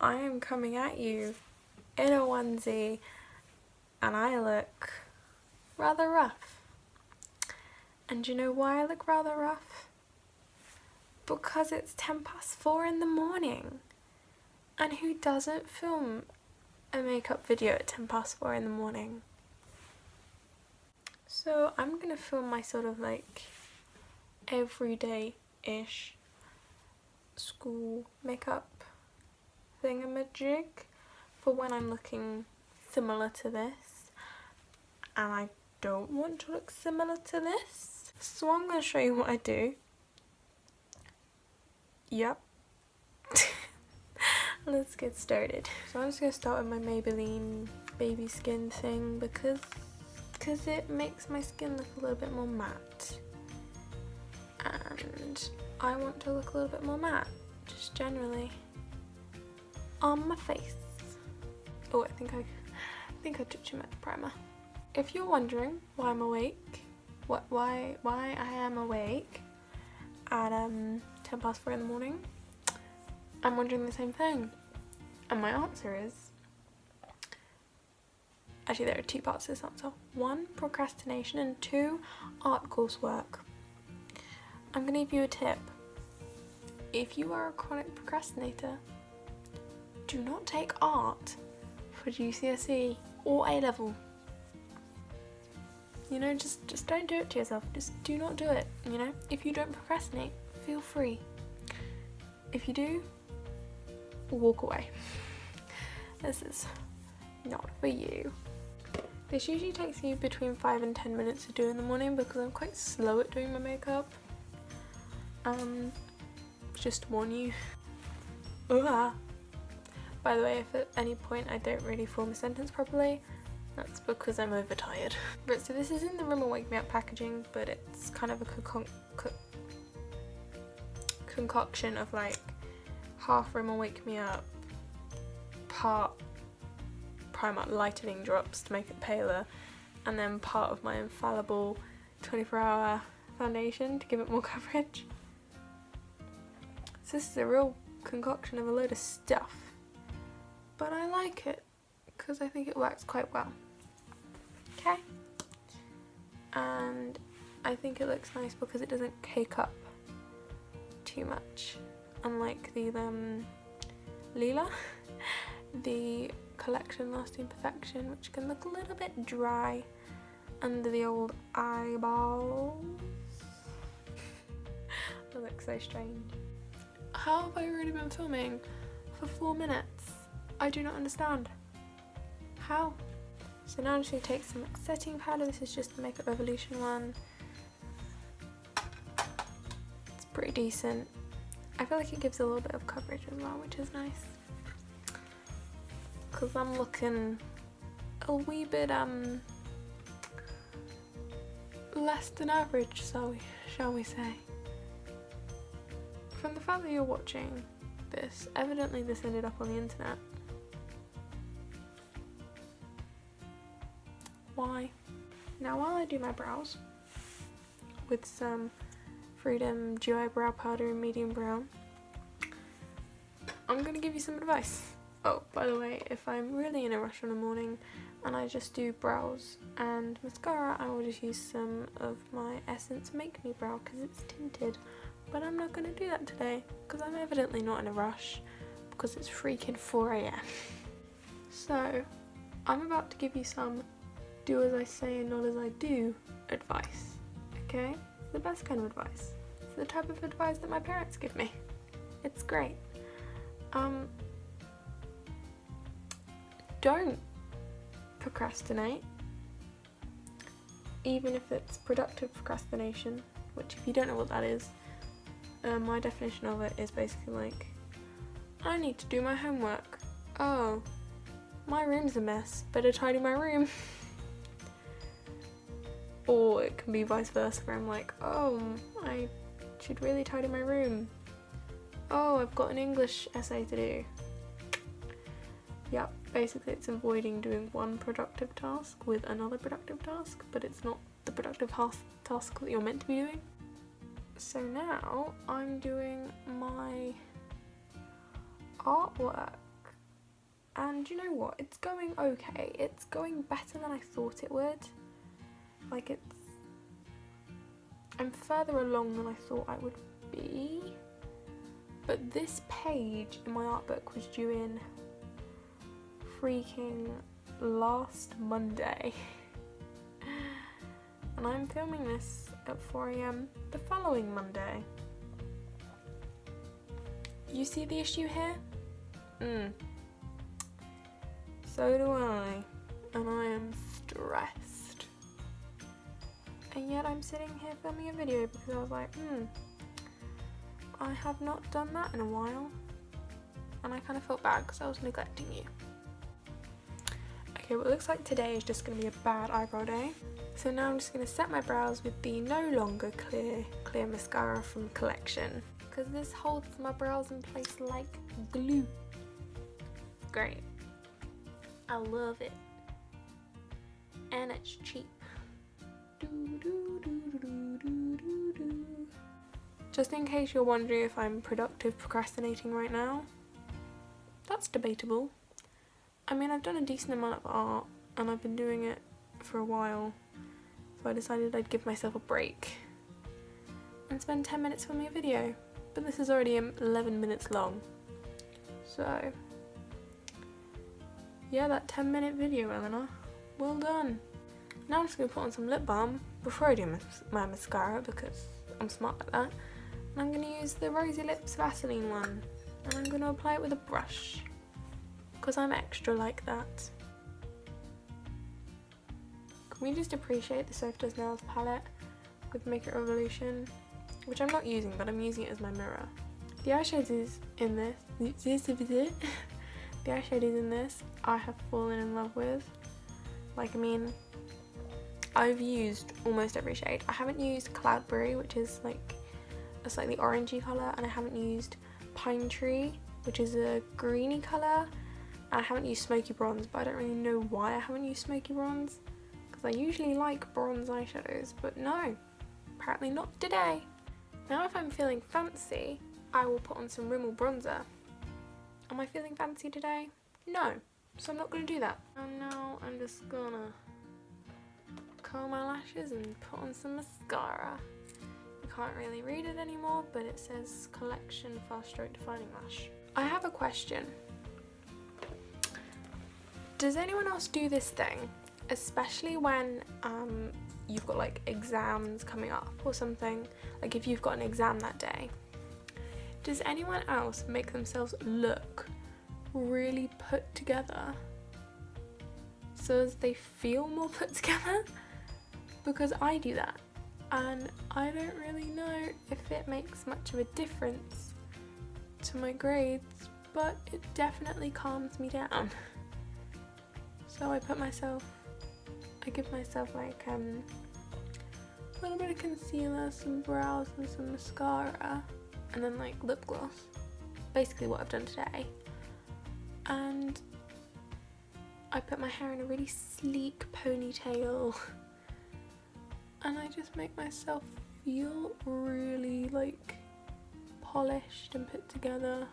I am coming at you in a onesie and I look rather rough. And do you know why I look rather rough? Because it's 4:10 in the morning. And who doesn't film a makeup video at 4:10 in the morning? So I'm gonna film my sort of like everyday-ish school makeup thingamajig for when I'm looking similar to this, and I don't want to look similar to this. So I'm going to show you what I do. Yep. Let's get started. So I'm just going to start with my Maybelline baby skin thing because it makes my skin look a little bit more matte. And I want to look a little bit more matte, just generally, on my face. Oh, I think I took too much primer. If you're wondering why I'm awake, why I am awake at 4:10 in the morning, I'm wondering the same thing. And my answer is, actually there are two parts to this answer. 1, procrastination, and 2, art coursework. I'm gonna give you a tip. If you are a chronic procrastinator, do not take art for GCSE or A-level. You know, just don't do it to yourself. Just do not do it, you know? If you don't procrastinate, feel free. If you do, walk away. This is not for you. This usually takes me between 5 and 10 minutes to do in the morning because I'm quite slow at doing my makeup. Just to warn you. By the way, if at any point I don't really form a sentence properly, that's because I'm overtired. But so this is in the Rimmel Wake Me Up packaging, but it's kind of a concoction of like half Rimmel Wake Me Up, part Primark lightening drops to make it paler, and then part of my infallible 24-hour foundation to give it more coverage. So this is a real concoction of a load of stuff, but I like it because I think it works quite well. Okay, and I think it looks nice because it doesn't cake up too much, unlike the Lila, the Collection Lasting Perfection, which can look a little bit dry under the old eyeballs. It looks so strange. How have I already been filming for 4 minutes? I do not understand. How? So now I'm just going to take some setting powder. This is just the Makeup Revolution one. It's pretty decent. I feel like it gives a little bit of coverage as well, which is nice. Because I'm looking a wee bit less than average, shall we say. From the fact that you're watching this, evidently this ended up on the internet. Why? Now while I do my brows with some Freedom Dew Eye Brow Powder in medium brown, I'm gonna give you some advice. Oh, by the way, if I'm really in a rush in the morning and I just do brows and mascara, I will just use some of my Essence Make Me Brow because it's tinted. But I'm not gonna do that today because I'm evidently not in a rush because it's freaking 4 AM. So, I'm about to give you some do as I say and not as I do advice, okay? It's the best kind of advice. It's the type of advice that my parents give me. It's great. Don't procrastinate, even if it's productive procrastination, which if you don't know what that is, my definition of it is basically like, I need to do my homework. Oh, my room's a mess, better tidy my room. Or it can be vice versa, where I'm like, oh, I should really tidy my room. Oh, I've got an English essay to do. Yep, basically it's avoiding doing one productive task with another productive task, but it's not the productive task that you're meant to be doing. So now I'm doing my artwork and you know what, it's going okay. It's going better than I thought it would. Like, I'm further along than I thought I would be, but this page in my art book was due in freaking last Monday. And I'm filming this at 4 AM the following Monday. You see the issue here? So do I. And I am stressed. And yet I'm sitting here filming a video because I was like, I have not done that in a while. And I kind of felt bad because I was neglecting you. Okay, well it looks like today is just going to be a bad eyebrow day. So now I'm just going to set my brows with the no longer clear mascara from Collection. Because this holds my brows in place like glue. Great. I love it. And it's cheap. Just in case you're wondering if I'm productive procrastinating right now, that's debatable. I mean, I've done a decent amount of art and I've been doing it for a while, so I decided I'd give myself a break and spend 10 minutes filming a video, but this is already 11 minutes long, so yeah, that 10-minute video, Eleanor, well done. Now I'm just going to put on some lip balm before I do my mascara because I'm smart like that, and I'm going to use the Rosy Lips Vaseline one, and I'm going to apply it with a brush because I'm extra like that. Can we just appreciate the Sofa Does Nails palette with Make It Revolution, which I'm not using, but I'm using it as my mirror. The eyeshadows in this, the eyeshadows in this, I have fallen in love with. Like, I mean, I've used almost every shade. I haven't used Cloudberry, which is like a slightly orangey colour, and I haven't used Pine Tree, which is a greeny colour. I haven't used Smoky Bronze, but I don't really know why I haven't used Smoky Bronze, because I usually like bronze eyeshadows, but no, apparently not today. Now if I'm feeling fancy, I will put on some Rimmel bronzer. Am I feeling fancy today? No, so I'm not going to do that. And now I'm just gonna curl my lashes and put on some mascara. You can't really read it anymore, but it says Collection Fast Stroke Defining Lash. I have a question. Does anyone else do this thing, especially when you've got like exams coming up or something, like if you've got an exam that day? Does anyone else make themselves look really put together so as they feel more put together? Because I do that, and I don't really know if it makes much of a difference to my grades, but it definitely calms me down. So I give myself like a little bit of concealer, some brows and some mascara, and then like lip gloss. Basically what I've done today. And I put my hair in a really sleek ponytail, and I just make myself feel really like polished and put together.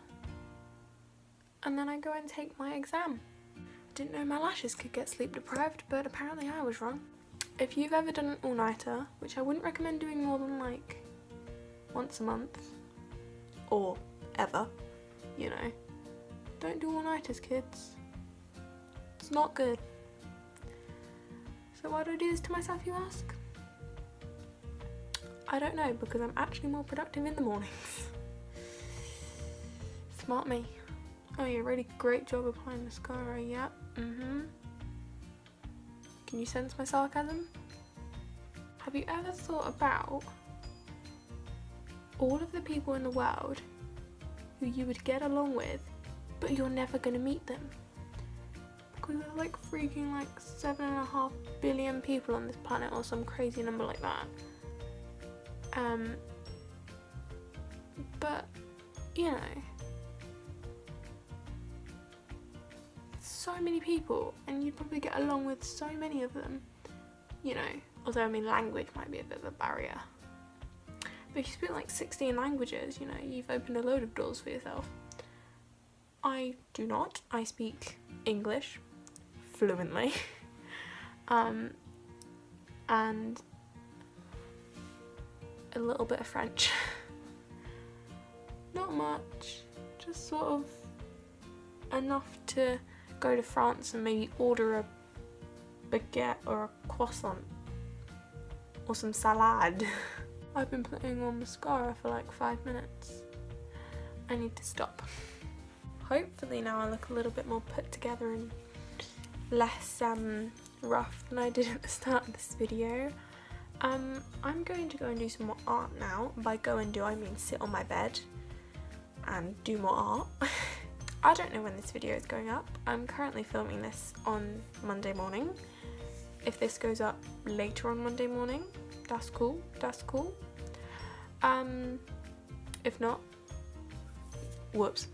And then I go and take my exam. Didn't know my lashes could get sleep deprived, but apparently I was wrong. If you've ever done an all-nighter, which I wouldn't recommend doing more than like once a month, or ever, you know, don't do all-nighters, kids. It's not good. So why do I do this to myself, you ask? I don't know, because I'm actually more productive in the mornings. Smart me. Oh yeah, really great job applying mascara, yeah. Can you sense my sarcasm? Have you ever thought about all of the people in the world who you would get along with, but you're never gonna meet them? Because there's like freaking like 7.5 billion people on this planet, or some crazy number like that. But, you know, so many people, and you'd probably get along with so many of them, you know, although I mean language might be a bit of a barrier. But if you speak like 16 languages, you know, you've opened a load of doors for yourself. I do not. I speak English fluently. And a little bit of French. Not much, just sort of enough to go to France and maybe order a baguette or a croissant or some salad. I've been putting on mascara for like 5 minutes. I need to stop. Hopefully now I look a little bit more put together and less rough than I did at the start of this video. I'm going to go and do some more art now. By go and do I mean sit on my bed and do more art. I don't know when this video is going up. I'm currently filming this on Monday morning. If this goes up later on Monday morning, that's cool, that's cool. If not, whoops.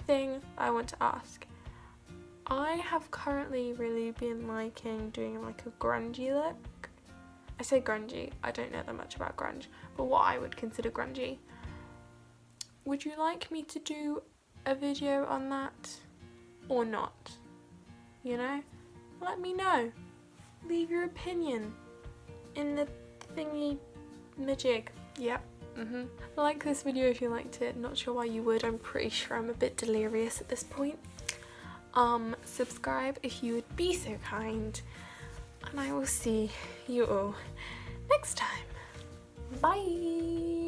Thing I want to ask. I have currently really been liking doing like a grungy look. I say grungy, I don't know that much about grunge, but what I would consider grungy. Would you like me to do a video on that or not? You know? Let me know. Leave your opinion in the thingy majig. Yep. Like this video if you liked it. Not sure why you would. I'm pretty sure I'm a bit delirious at this point. Subscribe if you would be so kind, and I will see you all next time. Bye.